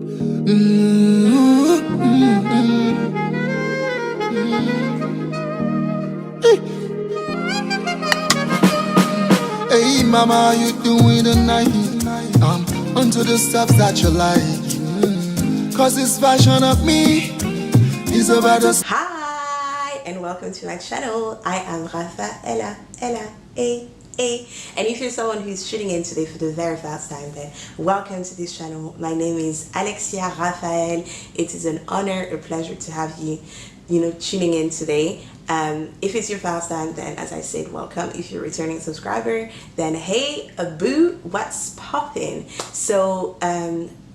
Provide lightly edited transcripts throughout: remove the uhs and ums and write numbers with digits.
Hey mama, how you doing tonight? I'm onto the stuff that you like. Cause this version of me is about us. Hi and welcome to my channel. I am Rafaela, and if you're someone who's tuning in today for the very first time, then welcome to this channel. My name is Alexia Raphael. It is an honor, a pleasure to have you tuning in today. If it's your first time, then as I said, welcome. If you're a returning subscriber, then hey, boo, what's poppin'? So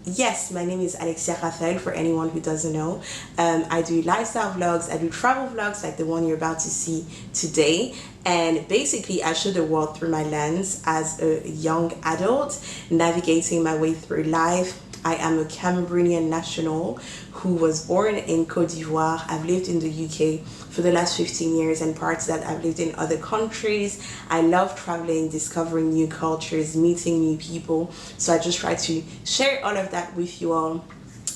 yes, my name is Alexia Raphael, for anyone who doesn't know. I do lifestyle vlogs, I do travel vlogs like the one you're about to see today, and basically I show the world through my lens as a young adult navigating my way through life. I am a Cameroonian national who was born in Côte d'Ivoire. I've lived in the UK for the last 15 years, and parts that I've lived in other countries. I love traveling, discovering new cultures, meeting new people. So I just try to share all of that with you all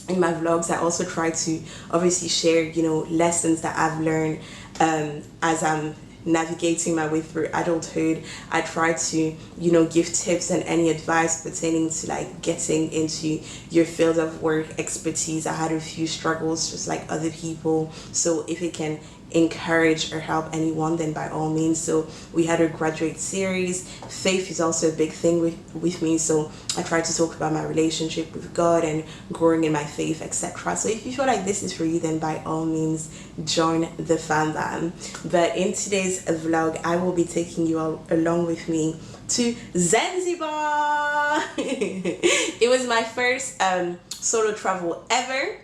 in my vlogs. I also try to obviously share, lessons that I've learned as I'm navigating my way through adulthood. I try to give tips and any advice pertaining to like getting into your field of work expertise. I had a few struggles just like other people, so if it can encourage or help anyone, then by all means. So we had a graduate series. Faith is also a big thing with me, so I try to talk about my relationship with God and growing in my faith, etc. So if you feel like this is for you, then by all means join the fandom. But in today's vlog, I will be taking you all along with me to Zanzibar. It was my first solo travel ever,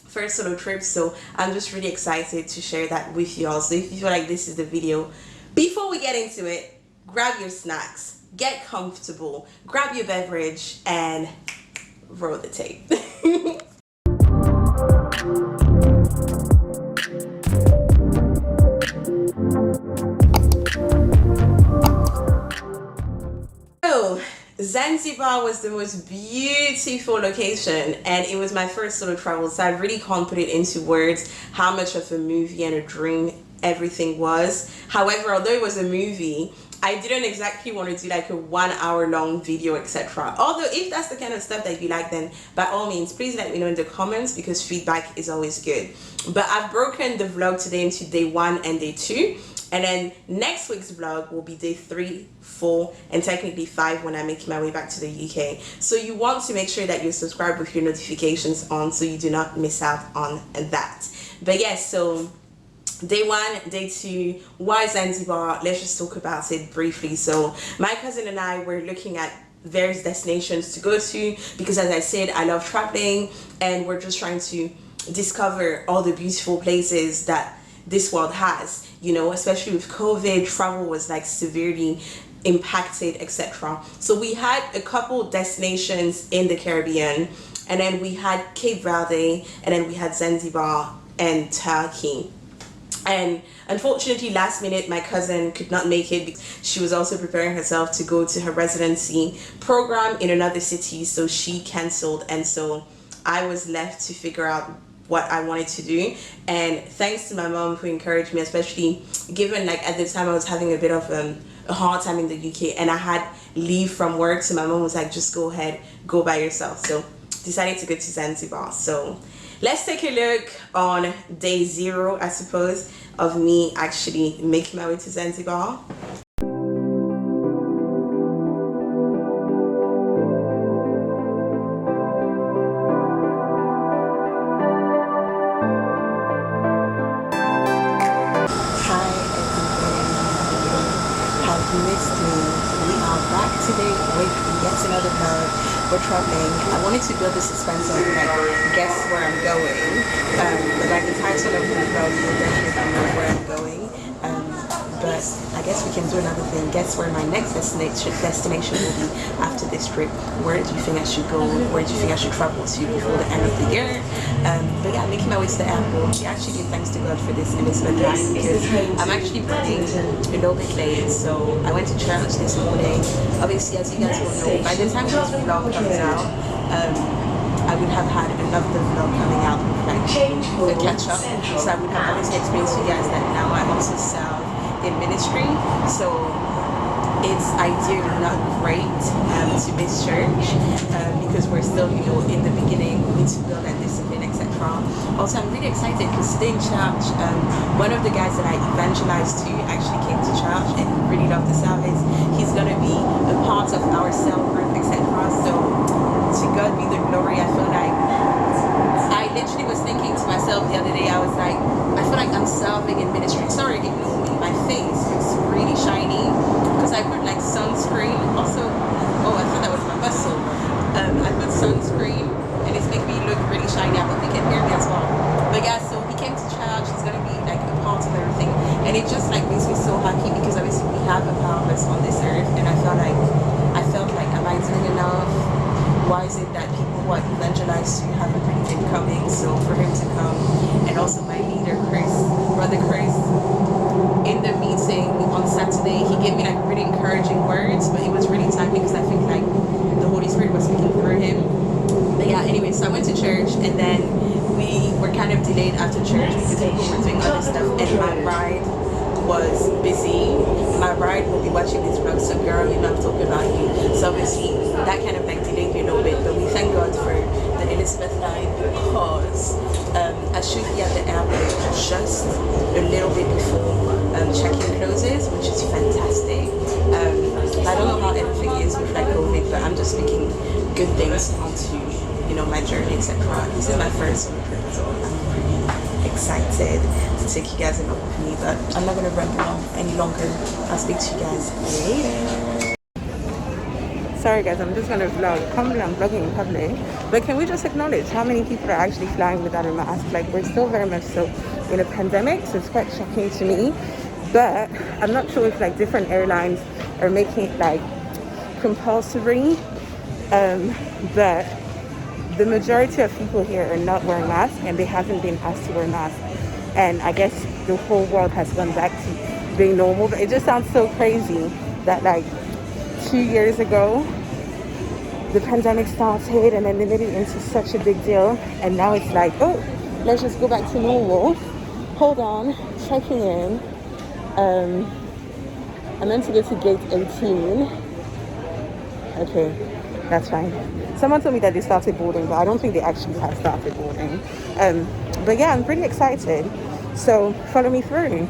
first solo trip, so I'm just really excited to share that with you all. So if you feel like this is the video, before we get into it, grab your snacks, get comfortable, grab your beverage, and roll the tape. Zanzibar was the most beautiful location, and it was my first solo travel, so I really can't put it into words how much of a movie and a dream everything was. However, although it was a movie, I didn't exactly want to do like a 1 hour long video, etc. Although if that's the kind of stuff that you like, then by all means please let me know in the comments, because feedback is always good. But I've broken the vlog today into day 1 and day 2, and then next week's vlog will be day 3, 4, and technically 5 when I'm making my way back to the UK. So you want to make sure that you're subscribed with your notifications on so you do not miss out on that. But yes, so day 1, day 2, why Zanzibar? Let's just talk about it briefly. So my cousin and I were looking at various destinations to go to, because as I said, I love traveling, and we're just trying to discover all the beautiful places that this world has, especially with COVID. Travel was like severely impacted, etc. So we had a couple destinations in the Caribbean, and then we had Cape Verde, and then we had Zanzibar and Turkey. And unfortunately, last minute, my cousin could not make it because she was also preparing herself to go to her residency program in another city, so she cancelled, and so I was left to figure out what I wanted to do. And thanks to my mom, who encouraged me, especially given like at the time I was having a bit of a hard time in the UK and I had leave from work, so my mom was like, just go ahead, go by yourself. So decided to go to Zanzibar. So let's take a look on day 0, I suppose, of me actually making my way to Zanzibar. Missed me. We are back today with yet another vlog. We're traveling. I wanted to build the suspense of like guess where I'm going, but like the title of the vlog, you'll definitely know where I'm going. But I guess we can do another thing. Guess where my next destination will be after this trip. Where do you think I should go? Where do you think I should travel to before the end of the year? But yeah, making my way to the airport. We actually give thanks to God for this Elizabeth line, because I'm actually running a little bit late. So I went to church this morning. Obviously, as you guys will know, by the time this vlog comes out, I would have had another vlog coming out with like the catch up. So I would have obviously explained to you guys that now I also serve in ministry. So it's ideally not great to miss church because we're still, you know, in the beginning. We need to build that discipline, etc. Also, I'm really excited because today in church, one of the guys that I evangelized to actually came to church and he really loved the service. He's gonna be a part of our cell group, etc. So to God be the glory. I feel like I literally was thinking to myself the other day. I was like, I feel like I'm serving in ministry. Sorry, ignore me. My face looks really shiny because I put like sunscreen. Also, oh, I thought that was my muscle. I put sunscreen and it's making me look really shiny. I hope you can hear me as well. But yeah, so he came to church. He's gonna be like a part of everything, and it just like makes me so happy because obviously we have a purpose on this earth, and I felt like, am I doing enough? Why is it that people who are evangelized to haven't really been coming? So for him to come, and also my leader brother Chris, in the meeting on Saturday, he gave me like really encouraging words, but it was really timely because I think like the Holy Spirit was speaking through him. But yeah, anyway, so I went to church and then we were kind of delayed after church because people were doing other stuff and my bride was busy. My bride will be watching this vlog, so girl, you know I'm talking about you. So obviously that kind of like delayed me a little bit, but we thank God for the Elizabeth line because I should be at the airport just a little bit before check-in closes, which is fantastic. I don't know how everything is with like COVID, but I'm just speaking good things onto, you know, my journey, etc. This is my first solo trip, so I'm pretty excited to take you guys along with me, but I'm not going to ramble on any longer. I'll speak to you guys later. Sorry guys, I'm just going to vlog. Probably I'm vlogging in public, but can we just acknowledge how many people are actually flying without a mask? Like, we're still very much so in a pandemic, so it's quite shocking to me. But I'm not sure if like different airlines are making it like compulsory, but the majority of people here are not wearing masks and they haven't been asked to wear masks. And I guess the whole world has gone back to being normal. But it just sounds so crazy that like 2 years ago the pandemic started and then they made it into such a big deal, and now it's like, oh, let's just go back to normal. Hold on, checking in. I meant to go to gate 18. Okay, that's fine. Someone told me that they started boarding, but I don't think they actually have started boarding. But yeah, I'm pretty excited. So follow me through.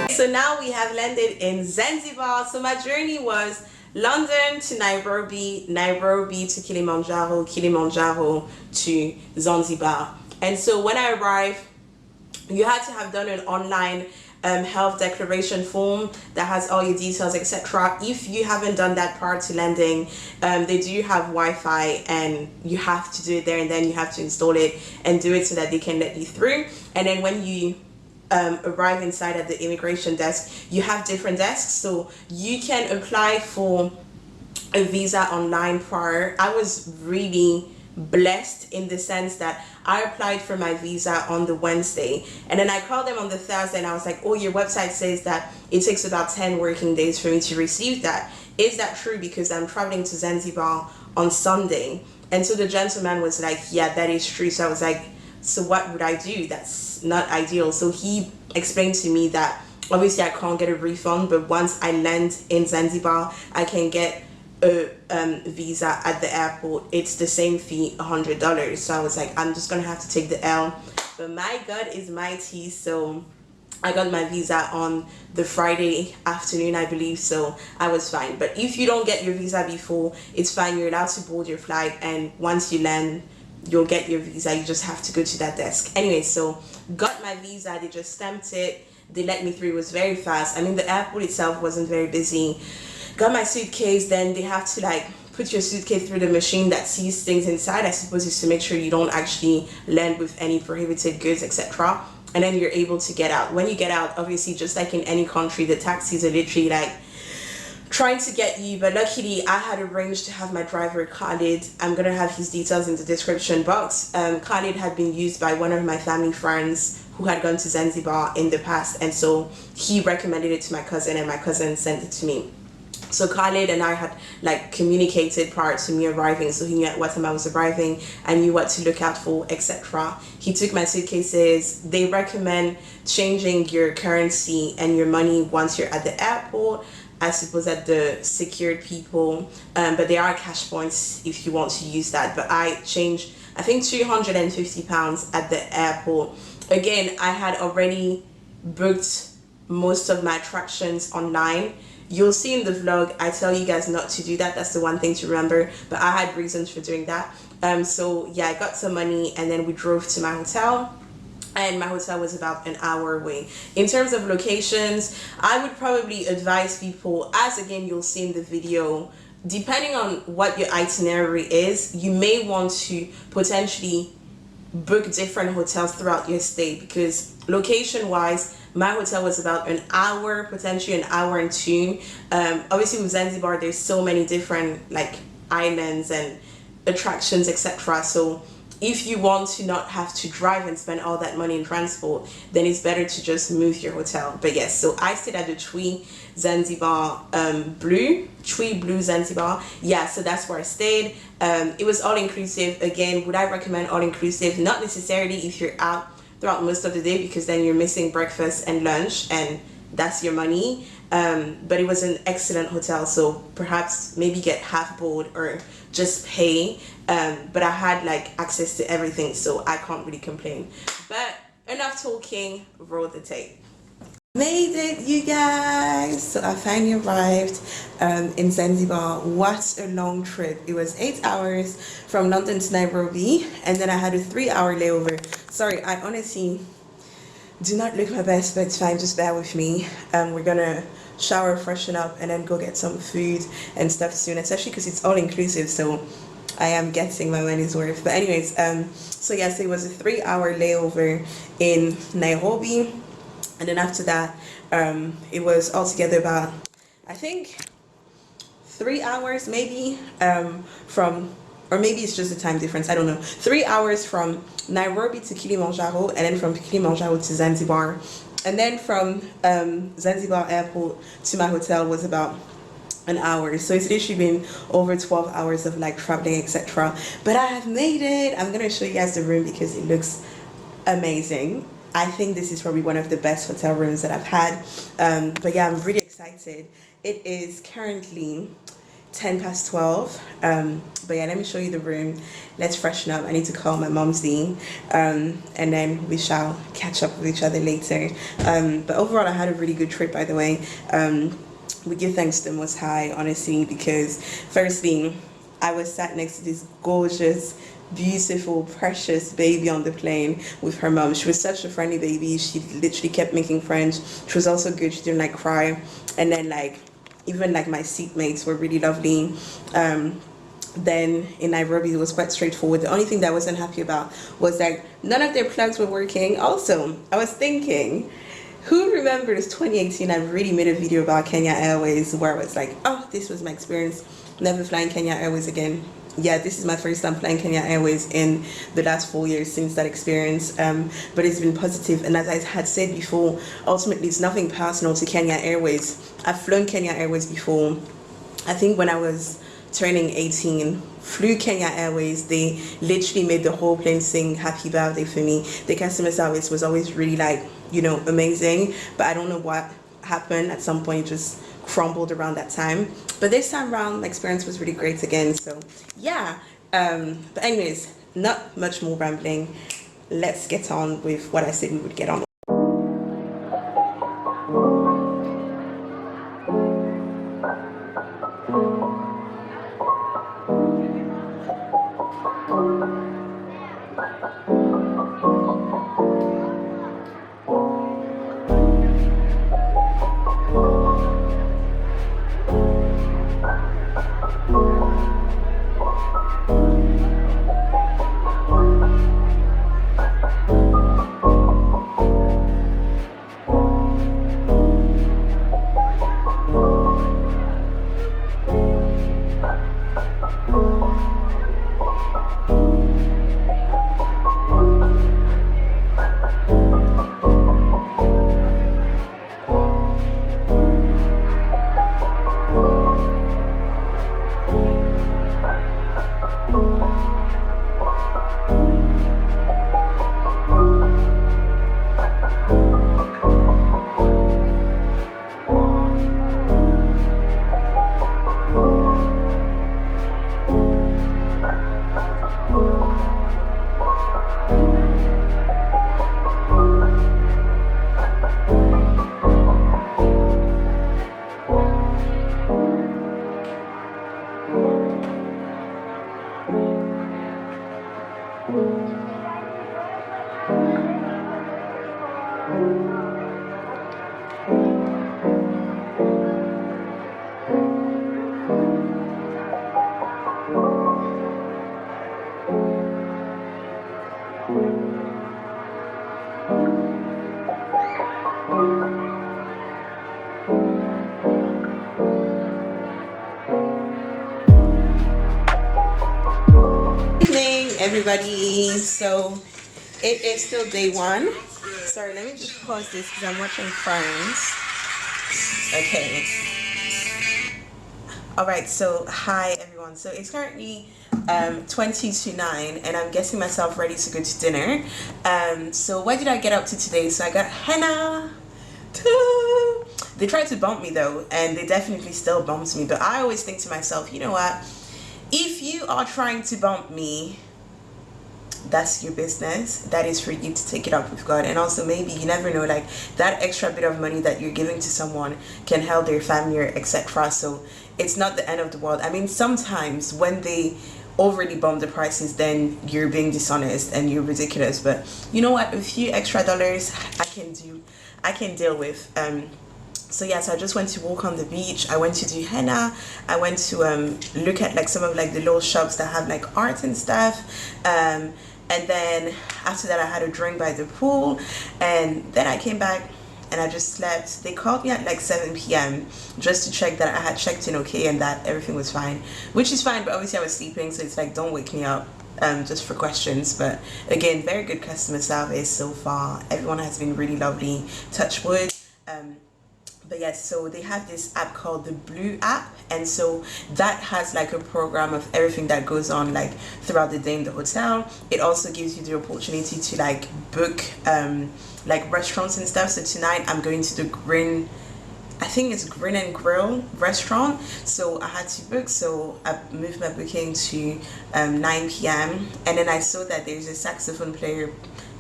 So now we have landed in Zanzibar. So my journey was London to Nairobi, Nairobi to Kilimanjaro, Kilimanjaro to Zanzibar. And so when I arrived, you had to have done an online health declaration form that has all your details, etc. If you haven't done that prior to landing, they do have Wi-Fi and you have to do it there, and then you have to install it and do it so that they can let you through. And then when you arrive inside at the immigration desk, you have different desks, so you can apply for a visa online prior. I was really blessed in the sense that I applied for my visa on the Wednesday, and then I called them on the Thursday, and I was like, oh, your website says that it takes about 10 working days for me to receive that. Is that true? Because I'm traveling to Zanzibar on Sunday. And so the gentleman was like, yeah, that is true. So I was like, so what would I do? That's not ideal. So he explained to me that obviously I can't get a refund, but once I land in Zanzibar, I can get a visa at the airport. It's the same fee, $100. So I was like, I'm just gonna have to take the L. But my God is mighty. So I got my visa on the Friday afternoon, I believe, so I was fine. But if you don't get your visa before, it's fine. You're allowed to board your flight, and once you land, you'll get your visa. You just have to go to that desk. Anyway, so got my visa. They just stamped it. They let me through. It was very fast. I mean, the airport itself wasn't very busy. Got my suitcase. Then they have to like put your suitcase through the machine that sees things inside. I suppose it's to make sure you don't actually land with any prohibited goods, etc. And then you're able to get out. When you get out, obviously, just like in any country, the taxis are literally like trying to get you. But luckily, I had arranged to have my driver, Khalid. I'm gonna have his details in the description box. Khalid had been used by one of my family friends who had gone to Zanzibar in the past, and so he recommended it to my cousin, and my cousin sent it to me. So Khalid and I had like communicated prior to me arriving, so he knew at what time I was arriving. I knew what to look out for, etc. He took my suitcases. They recommend changing your currency and your money once you're at the airport, I suppose at the secured people, but there are cash points if you want to use that. But I changed, I think, £250 at the airport. Again, I had already booked most of my attractions online. You'll see in the vlog, I tell you guys not to do that. That's the one thing to remember. But I had reasons for doing that. So yeah, I got some money, and then we drove to my hotel. And my hotel was about an hour away. In terms of locations, I would probably advise people, as again you'll see in the video, depending on what your itinerary is, you may want to potentially book different hotels throughout your stay, because location wise, my hotel was about an hour, potentially an hour and two. Obviously with Zanzibar, there's so many different like islands and attractions, etc. So if you want to not have to drive and spend all that money in transport, then it's better to just move your hotel. But yes, so I stayed at the Twi Zanzibar Twi Blue Zanzibar. Yeah, so that's where I stayed. It was all inclusive. Again, would I recommend all inclusive? Not necessarily if you're out throughout most of the day, because then you're missing breakfast and lunch, and that's your money. But it was an excellent hotel, so perhaps maybe get half board or just pay. But I had like access to everything, so I can't really complain. But enough talking, roll the tape. Made it, you guys. So I finally arrived in Zanzibar. What a long trip. It was 8 hours from London to Nairobi, and then I had a 3-hour layover. Sorry, I honestly do not look my best, but it's fine, just bear with me. We're gonna shower, freshen up, and then go get some food and stuff soon, especially because it's all inclusive, so I am getting my money's worth. But anyways, so yes, it was a 3-hour layover in Nairobi. And then after that, it was altogether about, I think, 3 hours maybe from, or maybe it's just the time difference, I don't know. 3 hours from Nairobi to Kilimanjaro, and then from Kilimanjaro to Zanzibar. And then from Zanzibar airport to my hotel was about an hour. So it's literally been over 12 hours of like traveling, etc. But I have made it. I'm going to show you guys the room because it looks amazing. I think this is probably one of the best hotel rooms that I've had. But yeah, I'm really excited. It is currently 12:10. But yeah, let me show you the room. Let's freshen up. I need to call my momsy, and then we shall catch up with each other later. But overall, I had a really good trip, by the way. We give thanks to the Most High, honestly, because firstly, I was sat next to this gorgeous, beautiful, precious baby on the plane with her mom. She was such a friendly baby. She literally kept making friends. She was also good. She didn't like cry. And then like even like my seatmates were really lovely. Then in Nairobi, it was quite straightforward. The only thing that I wasn't happy about was that none of their plugs were working. Also, I was thinking, who remembers 2018? I really made a video about Kenya Airways where I was like, oh, this was my experience never flying Kenya Airways again. Yeah, this is my first time flying Kenya Airways in the last 4 years since that experience. But it's been positive, and as I had said before, ultimately it's nothing personal to Kenya Airways. I've flown Kenya Airways before. I think when I was turning 18, flew Kenya Airways. They literally made the whole plane sing happy birthday for me. The customer service was always really like, you know, amazing, but I don't know what happened. At some point it just crumbled around that time, but this time around my experience was really great again. So yeah, but anyways, not much more rambling. Let's get on with what I said we would get on. Everybody, so it is still day one. Sorry, let me just pause this because I'm watching Friends. Okay. Alright, so hi everyone. So it's currently 20 to 9 and I'm getting myself ready to go to dinner. So what did I get up to today? So I got henna. They tried to bump me though, and they definitely still bumped me, but I always think to myself, you know what? If you are trying to bump me, that's your business. That is for you to take it up with God. And also, maybe you never know, like that extra bit of money that you're giving to someone can help their family or etc. So it's not the end of the world. I mean, sometimes when they overly bump the prices, then you're being dishonest and you're ridiculous. But you know what, a few extra dollars I can deal with. So yeah, so I just went to walk on the beach. I went to do henna. I went to look at like some of like the little shops that have like art and stuff. And then after that I had a drink by the pool, and then I came back and I just slept. They called me at like 7 p.m. just to check that I had checked in okay and that everything was fine, which is fine, but obviously I was sleeping, so it's like, don't wake me up just for questions. But again, very good customer service so far. Everyone has been really lovely, touch wood. But yes, so they have this app called the Blue app, and so that has like a program of everything that goes on like throughout the day in the hotel. It also gives you the opportunity to like book like restaurants and stuff. So tonight I'm going to the I think it's Grin and Grill restaurant, so I had to book, so I moved my booking to 9 p.m. and then I saw that there's a saxophone player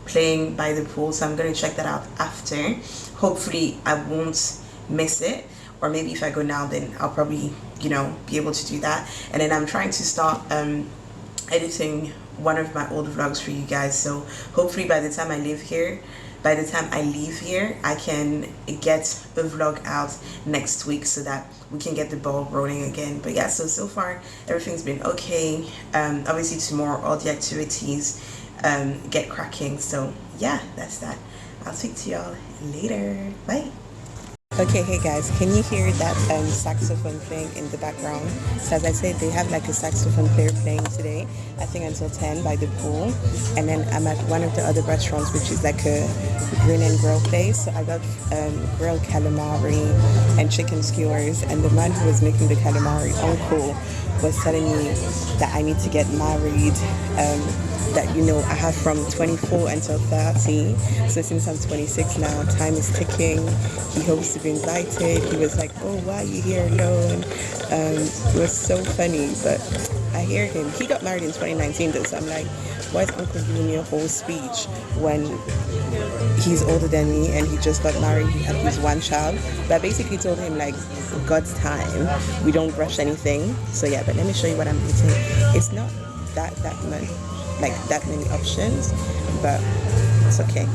playing by the pool, so I'm going to check that out after. Hopefully I won't miss it, or maybe if I go now, then I'll probably, you know, be able to do that. And then I'm trying to start editing one of my old vlogs for you guys, so hopefully by the time I leave here, I can get a vlog out next week so that we can get the ball rolling again. But yeah, so far everything's been okay. Obviously tomorrow all the activities get cracking, so yeah, that's that. I'll speak to y'all later. Bye. Okay, hey guys, can you hear that saxophone playing in the background? So as I said, they have like a saxophone player playing today, I think until 10 by the pool. And then I'm at one of the other restaurants, which is like a green and grill place. So I got grilled calamari and chicken skewers. And the man who was making the calamari, uncle, was telling me that I need to get married. That I have from 24 until 30. So since I'm 26 now, time is ticking. He hopes to be invited. He was like, "Oh, why are you here alone?" It was so funny, but I hear him. He got married in 2019 though, so I'm like, why is Uncle giving me a whole speech when he's older than me and he just got married? He had his one child. But I basically told him like, God's time. We don't rush anything. So yeah, but let me show you what I'm eating. It's not that much. Like that many options, but it's okay.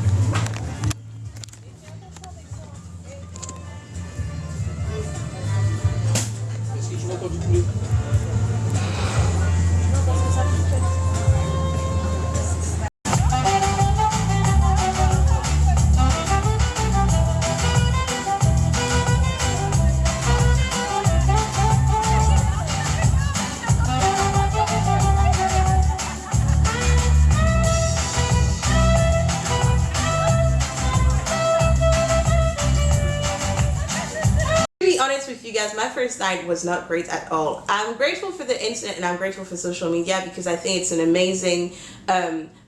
Honest with you guys, my first night was not great at all. I'm grateful for the internet and I'm grateful for social media because I think it's an amazing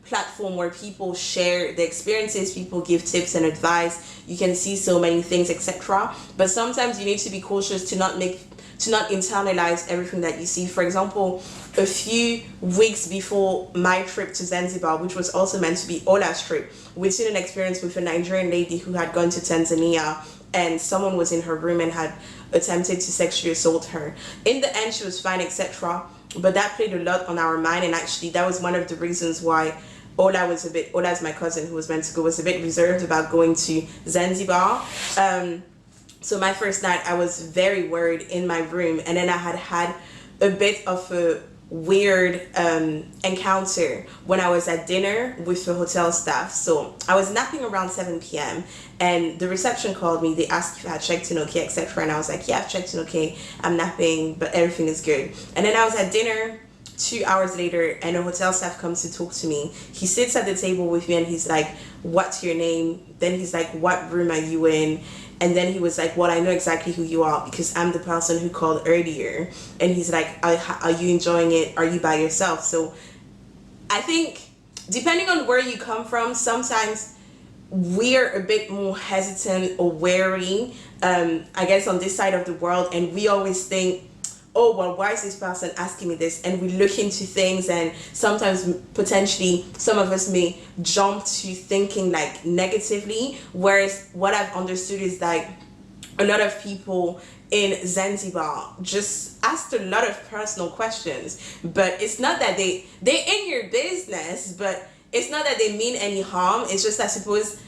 platform where people share the experiences, people give tips and advice, you can see so many things, etc. But sometimes you need to be cautious to not internalize everything that you see. For example, a few weeks before my trip to Zanzibar, which was also meant to be Ola's trip, we seen an experience with a Nigerian lady who had gone to Tanzania and someone was in her room and had attempted to sexually assault her. In the end, she was fine, etc. But that played a lot on our mind, and actually that was one of the reasons why Ola's my cousin who was meant to go, was a bit reserved about going to Zanzibar. So my first night, I was very worried in my room, and then I had a bit of a weird encounter when I was at dinner with the hotel staff. So I was napping around 7 p.m. and the reception called me. They asked if I had checked in okay, etc. And I was like, yeah, I've checked in okay, I'm napping, but everything is good. And then I was at dinner 2 hours later and a hotel staff comes to talk to me. He sits at the table with me and he's like, what's your name? Then he's like, what room are you in? And then he was like, well, I know exactly who you are because I'm the person who called earlier. And he's like, are you enjoying it? Are you by yourself? So I think depending on where you come from, sometimes we're a bit more hesitant or wary, I guess, on this side of the world. And we always think, oh, well, why is this person asking me this? And we look into things, and sometimes potentially some of us may jump to thinking like negatively, whereas what I've understood is like a lot of people in Zanzibar just asked a lot of personal questions, but it's not that they're in your business, but it's not that they mean any harm. It's just, I suppose,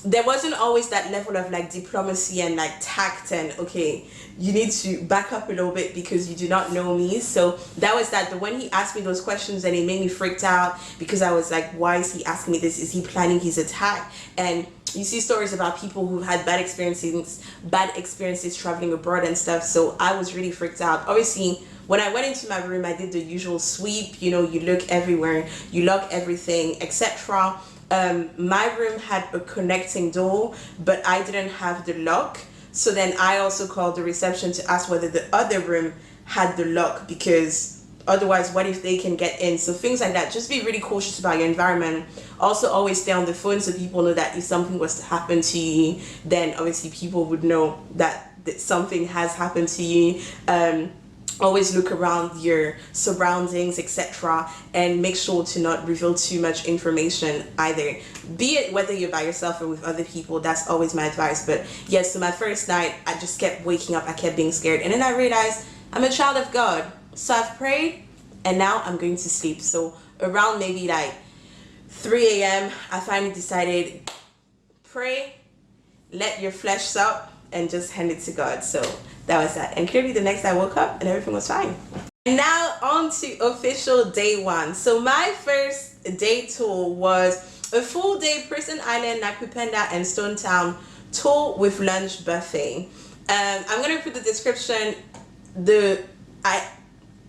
there wasn't always that level of like diplomacy and like tact and okay, you need to back up a little bit because you do not know me. So that was that. But when he asked me those questions, and it made me freaked out because I was like, why is he asking me this? Is he planning his attack? And you see stories about people who had bad experiences traveling abroad and stuff. So I was really freaked out. Obviously, when I went into my room, I did the usual sweep. You look everywhere, you lock everything, etc. My room had a connecting door, but I didn't have the lock. So then I also called the reception to ask whether the other room had the lock, because otherwise, what if they can get in? So things like that. Just be really cautious about your environment. Also, always stay on the phone so people know that if something was to happen to you, then obviously people would know that something has happened to you. Always look around your surroundings, etc., and make sure to not reveal too much information either, be it whether you're by yourself or with other people. That's always my advice. But yes, so my first night, I just kept waking up, I kept being scared, and then I realized I'm a child of God, so I've prayed and now I'm going to sleep. So around maybe like 3 a.m. I finally decided, pray, let your flesh sup, and just hand it to God. So that was that. And clearly the next day I woke up and everything was fine. And now on to official day one. So my first day tour was a full day Prison Island, Nakupenda and Stonetown tour with lunch buffet. I'm gonna put the description, the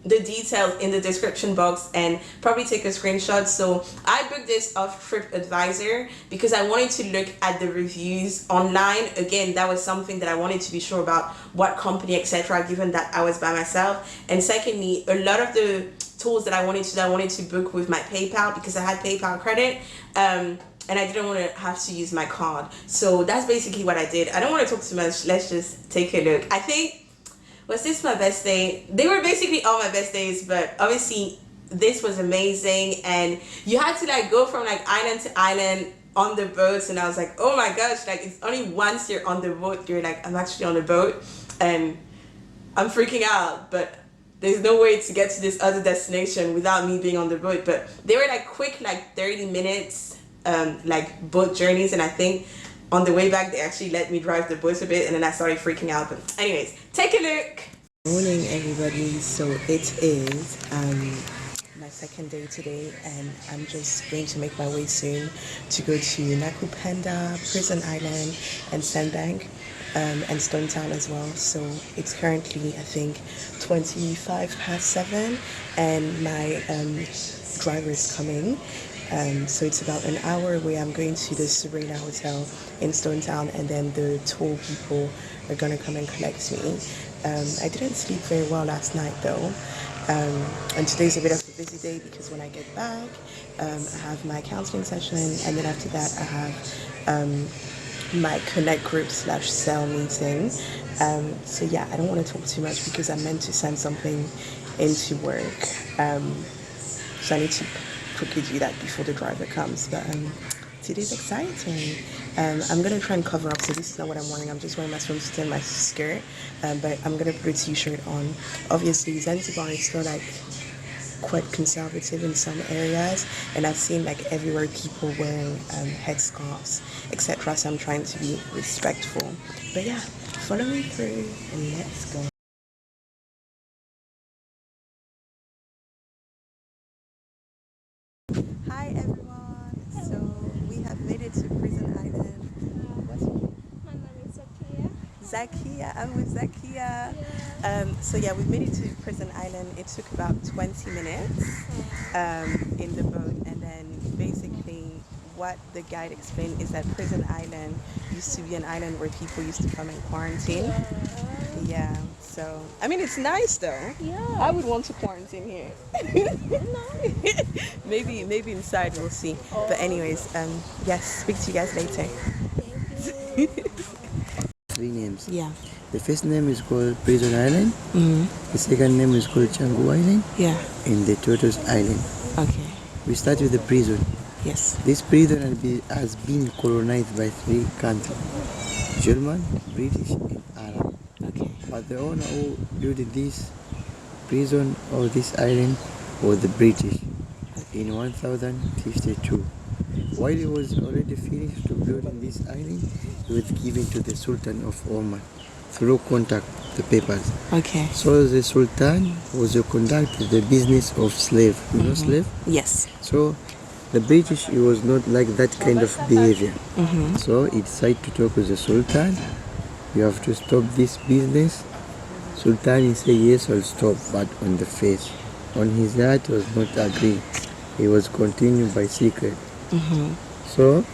details in the description box, and probably take a screenshot. So I booked this off TripAdvisor because I wanted to look at the reviews online. Again, that was something that I wanted to be sure about, what company, etc., given that I was by myself. And secondly, a lot of the tours that I wanted to book with my PayPal because I had PayPal credit, and I didn't want to have to use my card. So that's basically what I did. I don't want to talk too much. Let's just take a look. I think, was this my best day? They were basically all my best days, but obviously this was amazing. And you had to like go from like island to island on the boats, and I was like, oh my gosh, like it's only once you're on the boat you're like, I'm actually on the boat and I'm freaking out, but there's no way to get to this other destination without me being on the boat. But they were like quick, like 30 minutes like boat journeys, and I think on the way back they actually let me drive the boat a bit, and then I started freaking out. But anyways, take a look. Morning everybody. So it is my second day today, and I'm just going to make my way soon to go to Nakupenda, Prison Island, and Sandbank, and Stonetown as well. So it's currently I think 7:25, and my driver is coming. So it's about an hour away. I'm going to the Serena Hotel in Stonetown, and then the tour people are going to come and collect me. I didn't sleep very well last night though, and today's a bit of a busy day because when I get back, I have my counseling session, and then after that I have my connect group / cell meeting. So yeah, I don't want to talk too much because I'm meant to send something into work, so I need to quickly do that before the driver comes. But today's exciting. I'm gonna try and cover up, so this is not what I'm wearing. I'm just wearing my swimsuit and my skirt, but I'm gonna put a t-shirt on. Obviously Zanzibar is still like quite conservative in some areas, and I've seen like everywhere people wearing headscarves, etc. So I'm trying to be respectful. But yeah, follow me through and let's go. Hi everyone, so we have made it to Prison Island. What's your name? My name is Zakia. Zakia, I'm with Zakia. Yeah. So yeah, we've made it to Prison Island. It took about 20 minutes in the boat, and then basically what the guide explained is that Prison Island used to be an island where people used to come and quarantine. Yeah, so I mean it's nice though. Yeah. I would want to quarantine here. No. maybe inside, we'll see. But anyways, yes, speak to you guys later. Thank you. 3 names. Yeah. The first name is called Prison Island. The second name is called Changu Island. Yeah. And the Tortoise Island. Okay. We start with the prison. Yes. This prison has been colonized by 3 countries: German, British, and Arab. Okay. But the owner who built this prison or this island was the British in 1052. While he was already finished to building this island, it was given to the Sultan of Oman through contact, the papers. Okay. So the Sultan was to conduct the business of slave. You know slave? Yes. So the British, it was not like that kind of behavior. So he decided to talk with the Sultan. You have to stop this business. Sultan, he said, yes, I'll stop, but on the face. On his heart was not agree. He was continued by secret. So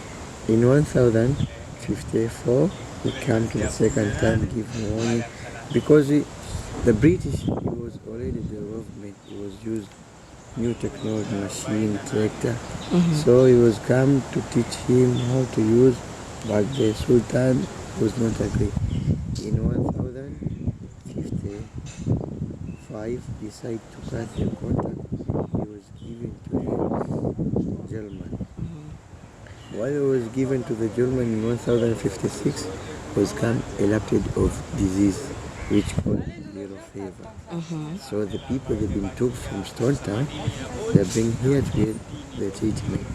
in 1054, we came to the second time, give warning, because the British, it was already the government. It was used new technology, machine, tractor. So he was come to teach him how to use, but the Sultan was not agree. In 1055, decided to cut the contact. He was given to the German. While it was given to the German in 1056, was come erupted of disease, which called yellow fever. So the people they've been took from Stonetown, they bring here to get the treatment.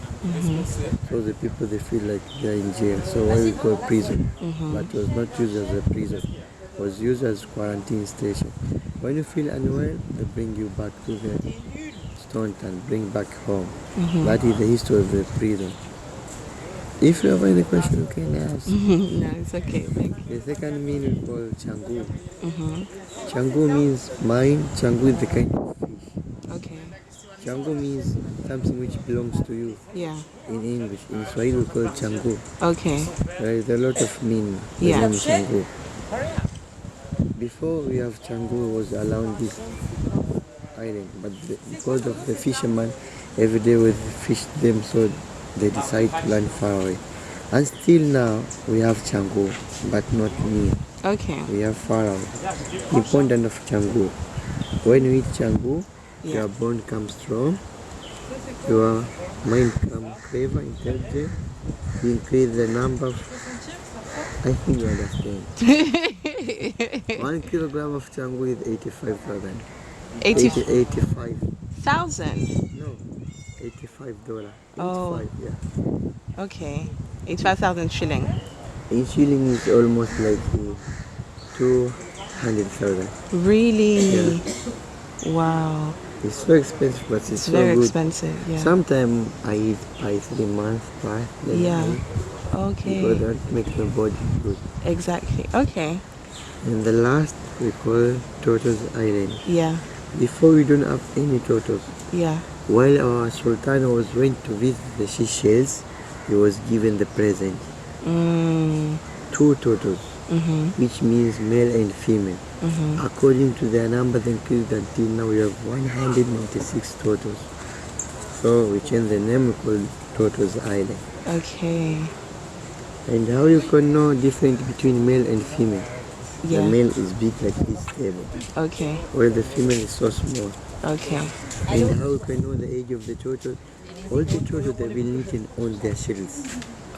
So the people they feel like they're in jail. So why we call prison, but it was not used as a prison, it was used as quarantine station. When you feel unwell, they bring you back to the Stonetown, bring back home. That is the history of the prison. If you have any question, you can ask. No, it's okay. Thank you. The second meaning we call changu. Changu means mine. Changu is the kind of fish. Okay. Changu means something which belongs to you. Yeah. In English, in Swahili we call it changu. Okay. There is a lot of meaning. The Yeah. name changu. Before we have changu was around this island, but because of the fishermen, every day we fish them, so they decide to land far away. And still now we have changu, but not near. Okay. We have far away. Important of changu. When you eat changu, Yeah. your bone comes strong, your mind becomes clever, intelligent, you increase the number of, I think you understand. 1 kilogram of changu is 85,000. 85. 80,000. No, $85. Oh. 85, yeah. Okay. 85,000 shilling. In shilling is almost like 200,000. Really? Yeah. Wow. It's so expensive, but it's so Very good. expensive. Yeah. Sometimes I eat by 3 months, then Yeah. I eat Okay. because that makes my body good. Exactly. Okay. And the last we call Turtles Island. Yeah. Before we don't have any turtles. Yeah. While our Sultan was went to visit the Seychelles, he was given the present. 2 turtles, which means male and female. According to their numbers increased until now we have 196 turtles. So we changed the name, we call Turtles Island. Okay. And how you can know difference between male and female? Yeah. The male is big like this table, Okay. while the female is so small. Okay. And how you can know the age of the turtle? All the turtles have been eaten on their shells.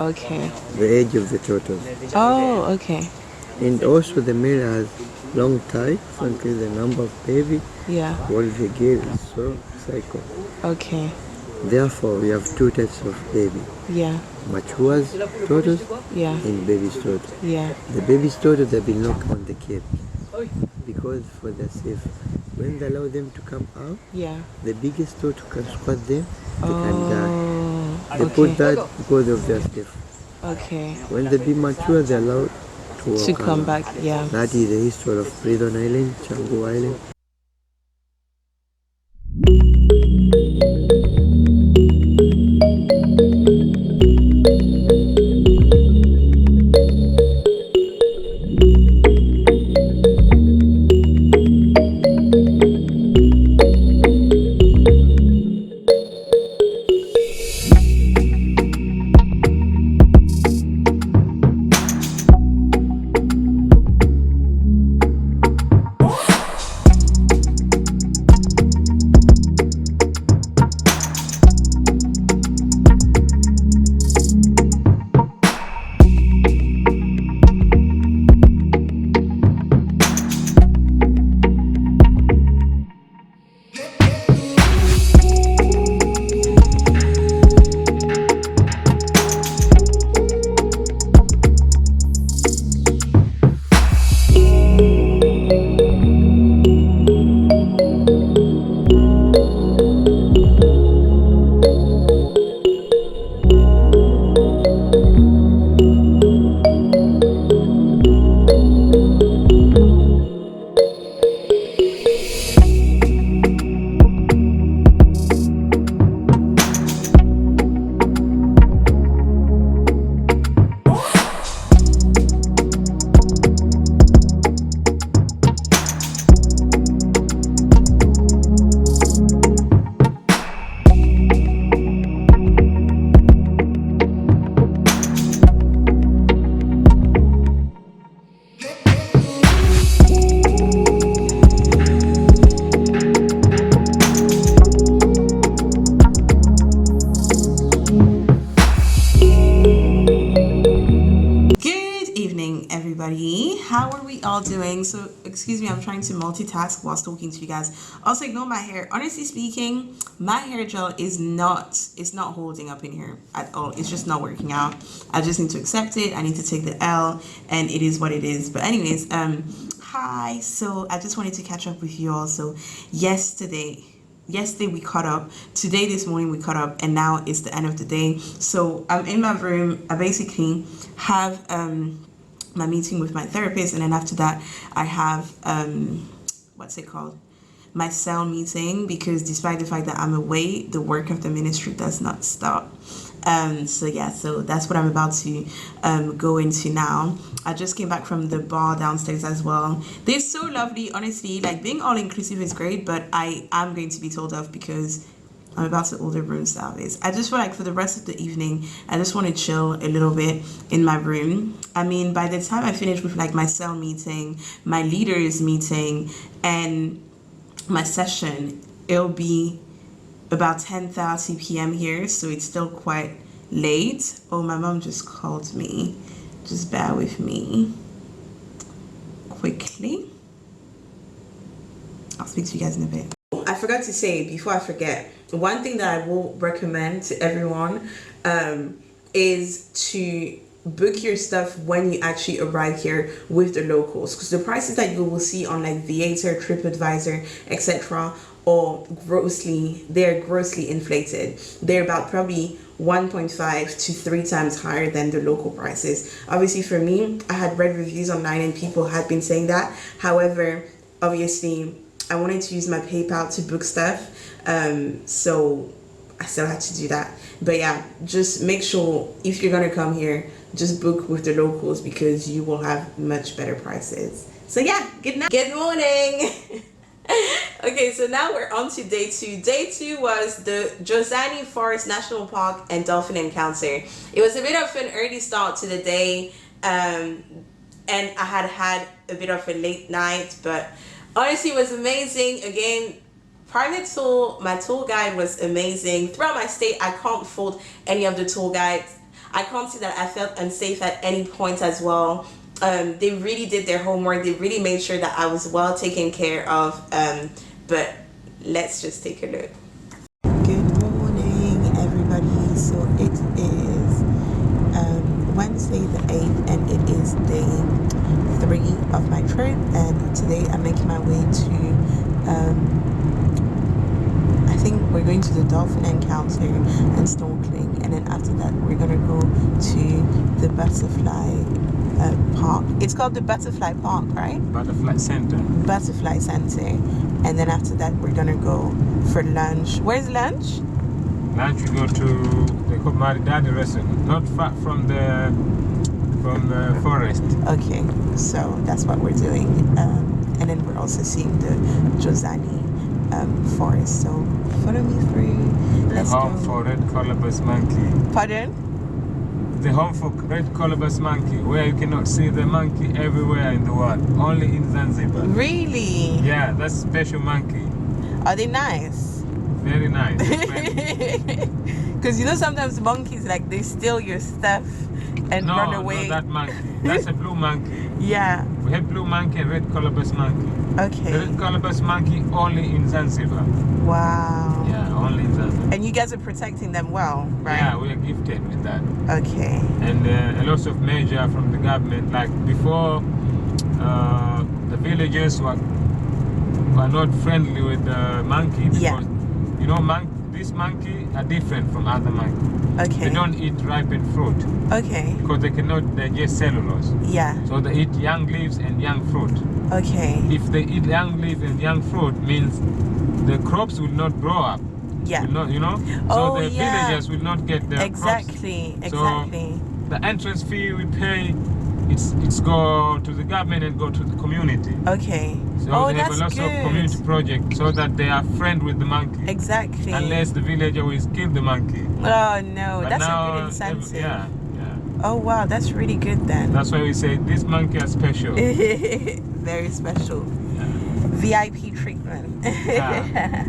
Okay. The age of the turtle. Oh, okay. And also the male has long tie, so increase the number of baby, Yeah. while the girl is so cycle. Okay. Therefore, we have 2 types of baby. Yeah. Mature turtles Yeah. and baby turtles. Yeah. The baby turtles have been locked on the cave because for their safe. When they allow them to come out, Yeah. the biggest turtle can squat them, they can die. Oh. They Okay. put that because of their safe. Okay. When they be mature, they're allowed to walk To come around. back. Yeah. That is the history of Prison Island, Changu Island. everybody. How are we all doing? So excuse me, I'm trying to multitask whilst talking to you guys. Also ignore my hair. Honestly speaking, my hair gel is not holding up in here at all. It's just not working out. I just need to accept it. I need to take the L, and it is what it is. But anyways, hi. So I just wanted to catch up with you all. So yesterday yesterday we caught up, today this morning we caught up, and now it's the end of the day. So I'm in my room. I basically have my meeting with my therapist, and then after that I have what's it called, my cell meeting, because despite the fact that I'm away, the work of the ministry does not stop. So yeah, so that's what I'm about to go into now. I just came back from the bar downstairs as well. They're so lovely, honestly. Like, being all inclusive is great, but I am going to be told off because I'm about to order room service. I just feel like for the rest of the evening, I just want to chill a little bit in my room. I mean, by the time I finish with like my cell meeting, my leaders meeting, and my session, it'll be about 10:30 p.m. here, so it's still quite late. Oh, my mom just called me. Just bear with me quickly. I'll speak to you guys in a bit. I forgot to say, before I forget, one thing that I will recommend to everyone is to book your stuff when you actually arrive here with the locals, because the prices that you will see on like Viator, TripAdvisor, etc. are they're grossly inflated. They're about probably 1.5 to 3 times higher than the local prices. Obviously for me, I had read reviews online and people had been saying that. However, obviously I wanted to use my PayPal to book stuff, so I still had to do that. But yeah, just make sure if you're gonna come here, just book with the locals, because you will have much better prices. So yeah, good night. Good morning. Okay, so now we're on to day 2. Day 2 was the Jozani Forest National Park and Dolphin encounter. It was a bit of an early start to the day, and I had a bit of a late night, but honestly it was amazing. Again, private tour, my tour guide was amazing. Throughout my stay, I can't fault any of the tour guides. I can't say that I felt unsafe at any point as well. They really did their homework. They really made sure that I was well taken care of. But let's just take a look. Good morning, everybody. So it is Wednesday the 8th, and it is day 3 of my trip. And today I'm making my way to I think we're going to the Dolphin encounter and snorkeling, and then after that we're gonna go to the butterfly park. It's called the Butterfly Park, right? Butterfly Center. Butterfly Center. And then after that we're gonna go for lunch. Where's lunch? Lunch we go to the Maridadi restaurant, not far from the forest. Okay, so that's what we're doing. And then we're also seeing the Jozani forest. So follow me through. The home for red colobus monkey. Pardon? The home for red colobus monkey, where you cannot see the monkey everywhere in the world, only in Zanzibar. Really? Yeah, that's special monkey. Are they nice? Very nice. Because you know sometimes monkeys, like, they steal your stuff and run away. No, that monkey. That's a blue monkey. Yeah. We have blue monkey and red colobus monkey. Okay. The red colobus monkey only in Zanzibar. Wow. Yeah, only in Zanzibar. And you guys are protecting them well, right? Yeah, we are gifted with that. Okay. And a lot of measure from the government. Like before, the villagers were not friendly with the monkey because, yeah, you know, this monkey are different from other monkeys. Okay. They don't eat ripened fruit. Okay. Because they cannot digest cellulose. Yeah. So they eat young leaves and young fruit. Okay. If they eat young leaves and young fruit, means the crops will not grow up. Yeah. Will not, you know? Oh, so the yeah, villagers will not get their exactly. crops. Exactly. So the entrance fee we pay, it's go to the government and go to the community. Okay. So they have a lot of community projects so that they are friend with the monkey. Exactly. Unless the villager will kill the monkey. Oh no, But that's now, a good incentive. Yeah. Oh wow, that's really good then. That's why we say this monkey is special. Very special. Yeah. VIP treatment. Yeah.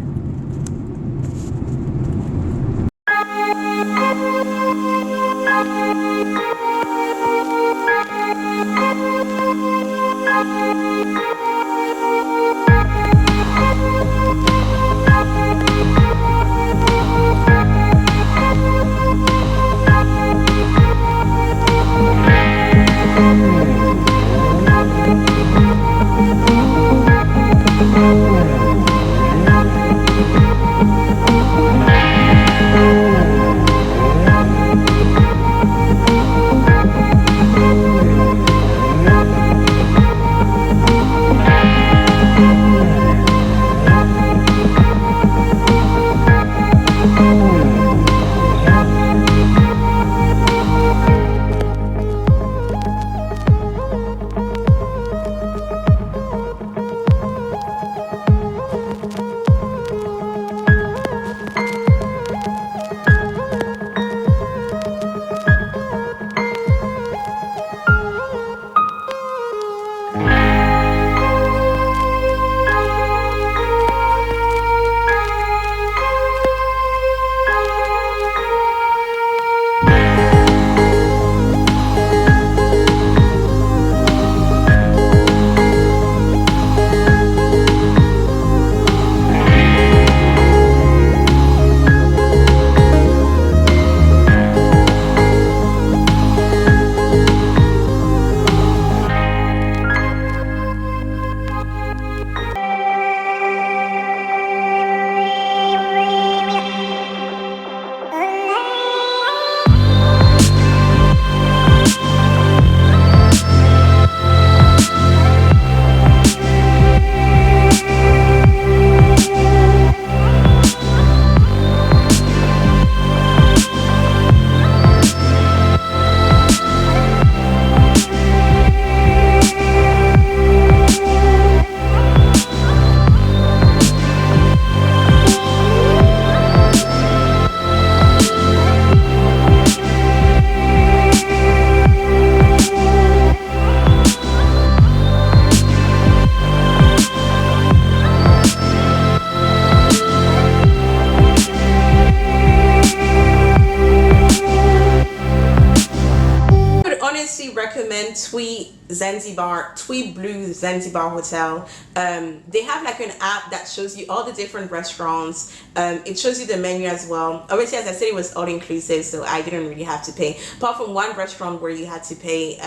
recommend Tweet Blue Zanzibar Hotel. They have like an app that shows you all the different restaurants. It shows you the menu as well. Obviously, as I said, it was all inclusive, so I didn't really have to pay. Apart from one restaurant where you had to pay.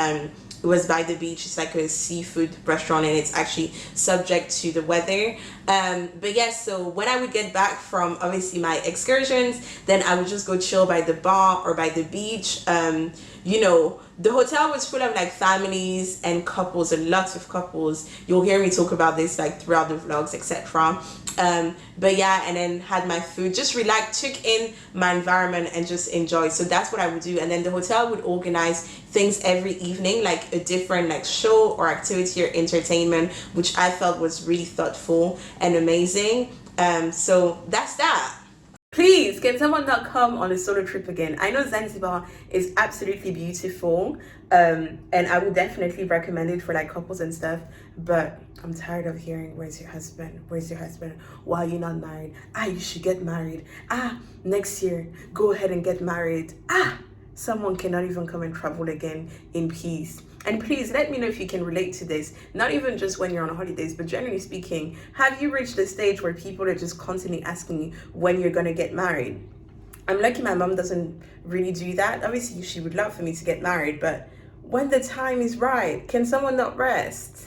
It was by the beach. It's like a seafood restaurant, and it's actually subject to the weather. But yes, so when I would get back from obviously my excursions, then I would just go chill by the bar or by the beach. You know, the hotel was full of like families and couples, and lots of couples. You'll hear me talk about this like throughout the vlogs, etc. But yeah, and then had my food, just relax, took in my environment and just enjoy. So that's what I would do. And then the hotel would organize things every evening, like a different like show or activity or entertainment, which I felt was really thoughtful and amazing. So that's that. Please, can someone not come on a solo trip again? I know Zanzibar is absolutely beautiful, and I would definitely recommend it for like couples and stuff, but I'm tired of hearing, where's your husband? Where's your husband? Why are you not married? You should get married. Next year, go ahead and get married. Someone cannot even come and travel again in peace. And please let me know if you can relate to this, not even just when you're on holidays, but generally speaking. Have you reached the stage where people are just constantly asking you when you're gonna get married? I'm lucky my mom doesn't really do that. Obviously, she would love for me to get married, but when the time is right, can someone not rest?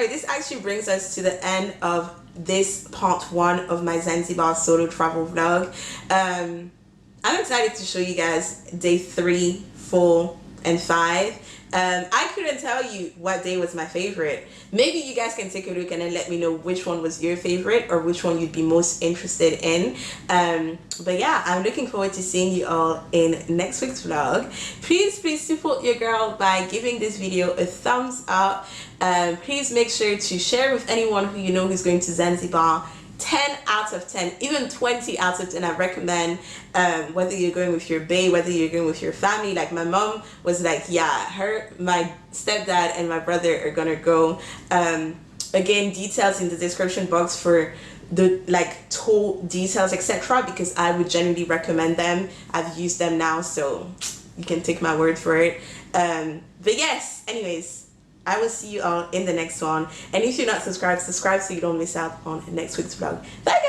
This actually brings us to the end of this part 1 of my Zanzibar solo travel vlog. I'm excited to show you guys day 3, 4, and 5. I couldn't tell you what day was my favorite. Maybe you guys can take a look and then let me know which one was your favorite or which one you'd be most interested in. But yeah, I'm looking forward to seeing you all in next week's vlog. Please support your girl by giving this video a thumbs up. Please make sure to share with anyone who you know who's going to Zanzibar. 10 out of 10, even 20 out of 10 I recommend, whether you're going with your bae, whether you're going with your family. Like my mom was like, yeah, my stepdad and my brother are gonna go. Again, details in the description box for the like tour details, etc., because I would generally recommend them. I've used them now, so you can take my word for it. But yes, anyways, I will see you all in the next one. And if you're not subscribed, subscribe so you don't miss out on next week's vlog. Bye.